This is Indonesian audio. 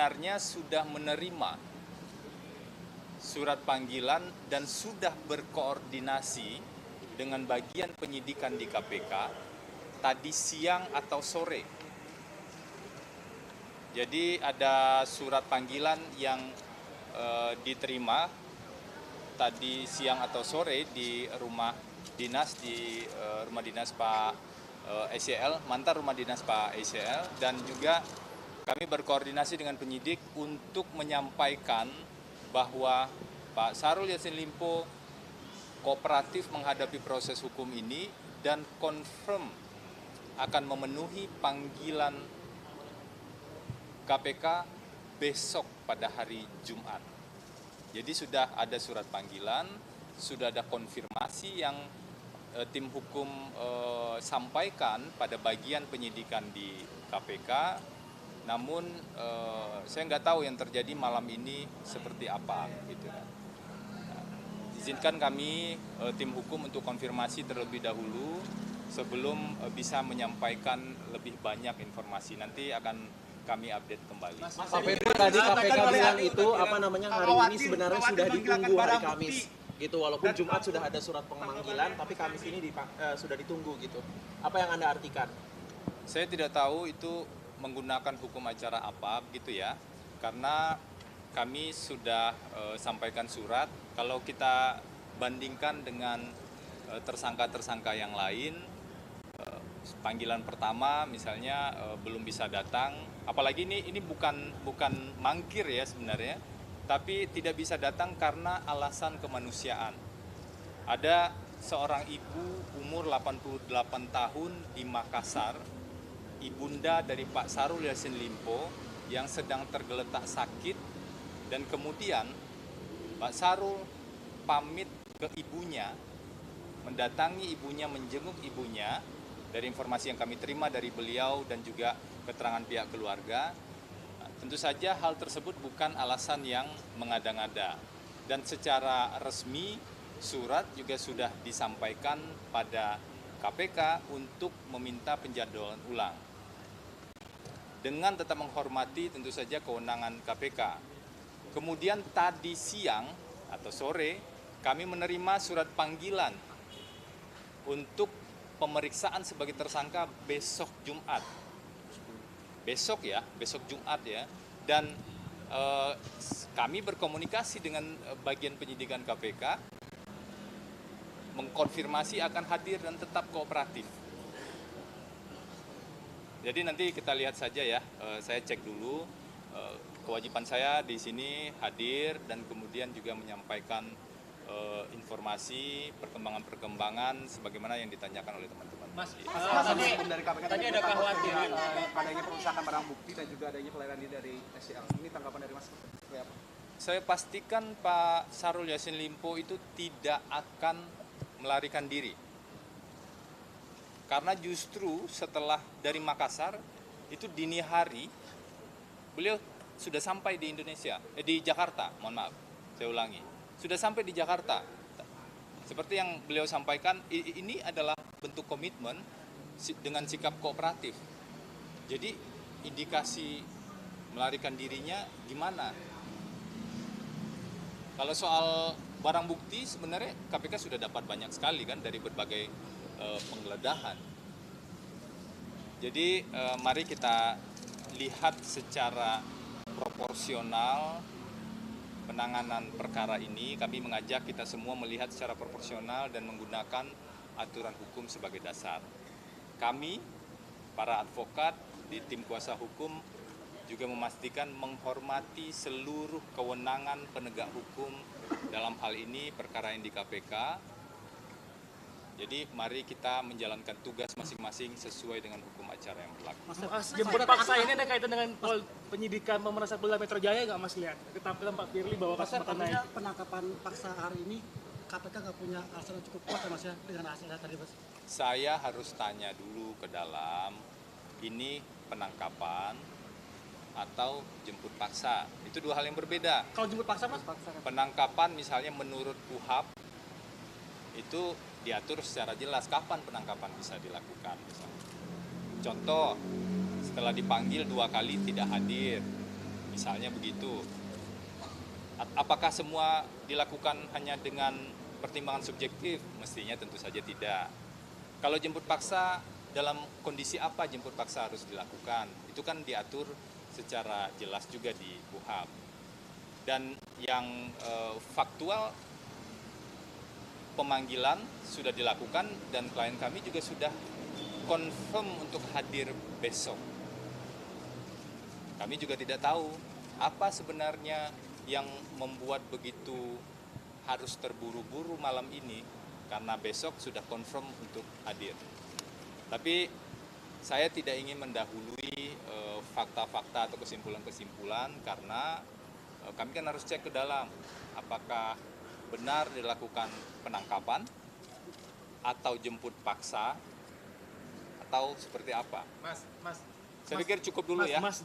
sebenarnya sudah menerima surat panggilan dan sudah berkoordinasi dengan bagian penyidikan di KPK tadi siang atau sore. Jadi ada surat panggilan yang diterima tadi siang atau sore di rumah dinas Pak ECL, mantan rumah dinas Pak ECL, dan juga kami berkoordinasi dengan penyidik untuk menyampaikan bahwa Pak Syahrul Yassin Limpo kooperatif menghadapi proses hukum ini dan confirm akan memenuhi panggilan KPK besok pada hari Jumat. Jadi sudah ada surat panggilan, sudah ada konfirmasi yang tim hukum sampaikan pada bagian penyidikan di KPK. Namun saya nggak tahu yang terjadi malam ini seperti apa, gitu. Izinkan kami tim hukum untuk konfirmasi terlebih dahulu sebelum bisa menyampaikan lebih banyak informasi. Nanti akan kami update kembali. Pak Febri, tadi KPK bilang itu hari ini sebenarnya sudah ditunggu hari Kamis gitu, walaupun Jumat sudah ada surat pemanggilan, tapi Kamis ini sudah ditunggu gitu. Apa yang Anda artikan? Saya tidak tahu itu menggunakan hukum acara apa gitu ya, karena kami sudah sampaikan surat. Kalau kita bandingkan dengan tersangka-tersangka yang lain, panggilan pertama misalnya belum bisa datang, apalagi ini bukan mangkir ya sebenarnya, tapi tidak bisa datang karena alasan kemanusiaan. Ada seorang ibu umur 88 tahun di Makassar, ibunda dari Pak Syahrul Yassin Limpo yang sedang tergeletak sakit, dan kemudian Pak Syahrul pamit ke ibunya, mendatangi ibunya, menjenguk ibunya. Dari informasi yang kami terima dari beliau dan juga keterangan pihak keluarga, tentu saja hal tersebut bukan alasan yang mengada-ngada. Dan secara resmi surat juga sudah disampaikan pada KPK untuk meminta penjadwalan ulang. Dengan tetap menghormati tentu saja kewenangan KPK. Kemudian tadi siang atau sore kami menerima surat panggilan untuk pemeriksaan sebagai tersangka besok Jumat. Besok Jumat ya. Dan kami berkomunikasi dengan bagian penyidikan KPK, mengkonfirmasi akan hadir dan tetap kooperatif. Jadi nanti kita lihat saja ya, saya cek dulu. Kewajiban saya di sini hadir dan kemudian juga menyampaikan informasi perkembangan-perkembangan sebagaimana yang ditanyakan oleh teman-teman. Mas, dari KPK tadi ada kekhawatiran adanya perusahaan barang bukti dan juga adanya pelayanan dari SCL. Ini tanggapan dari Mas seperti apa? Saya pastikan Pak Syahrul Yassin Limpo itu tidak akan melarikan diri. Karena justru setelah dari Makassar, itu dini hari, beliau sudah sampai di di Jakarta, mohon maaf, saya ulangi. Sudah sampai di Jakarta. Seperti yang beliau sampaikan, ini adalah bentuk komitmen dengan sikap kooperatif. Jadi indikasi melarikan dirinya gimana? Kalau soal barang bukti sebenarnya KPK sudah dapat banyak sekali kan dari berbagai penggeledahan. Jadi mari kita lihat secara proporsional penanganan perkara ini. Kami mengajak kita semua melihat secara proporsional dan menggunakan aturan hukum sebagai dasar. Kami, para advokat di tim kuasa hukum, juga memastikan menghormati seluruh kewenangan penegak hukum dalam hal ini perkara yang di KPK. Jadi mari kita menjalankan tugas masing-masing sesuai dengan hukum acara yang berlaku. Mas, jemput paksa ini ada kaitan dengan penyidikan pemeriksaan Polda Metro Jaya nggak Mas lihat? Ketampilan Pak Firly bahwa kasus artinya penangkapan paksa hari ini KPK nggak punya alasan yang cukup kuat ya Mas ya dengan hasilnya tadi Mas? Saya harus tanya dulu ke dalam, ini penangkapan atau jemput paksa. Itu dua hal yang berbeda. Kalau jemput paksa Mas? Penangkapan misalnya menurut KUHAP itu diatur secara jelas kapan penangkapan bisa dilakukan. Misalnya. Contoh, setelah dipanggil 2 kali tidak hadir, Misalnya begitu. Apakah semua dilakukan hanya dengan pertimbangan subjektif? Mestinya tentu saja tidak. Kalau jemput paksa, dalam kondisi apa jemput paksa harus dilakukan? Itu kan diatur secara jelas juga di KUHP. Dan yang faktual, pemanggilan sudah dilakukan dan klien kami juga sudah confirm untuk hadir besok. Kami juga tidak tahu apa sebenarnya yang membuat begitu harus terburu-buru malam ini, karena besok sudah confirm untuk hadir. Tapi saya tidak ingin mendahului fakta-fakta atau kesimpulan-kesimpulan, karena kami kan harus cek ke dalam apakah benar dilakukan penangkapan atau jemput paksa atau seperti apa. Mas, Saya pikir cukup dulu ya. Mas,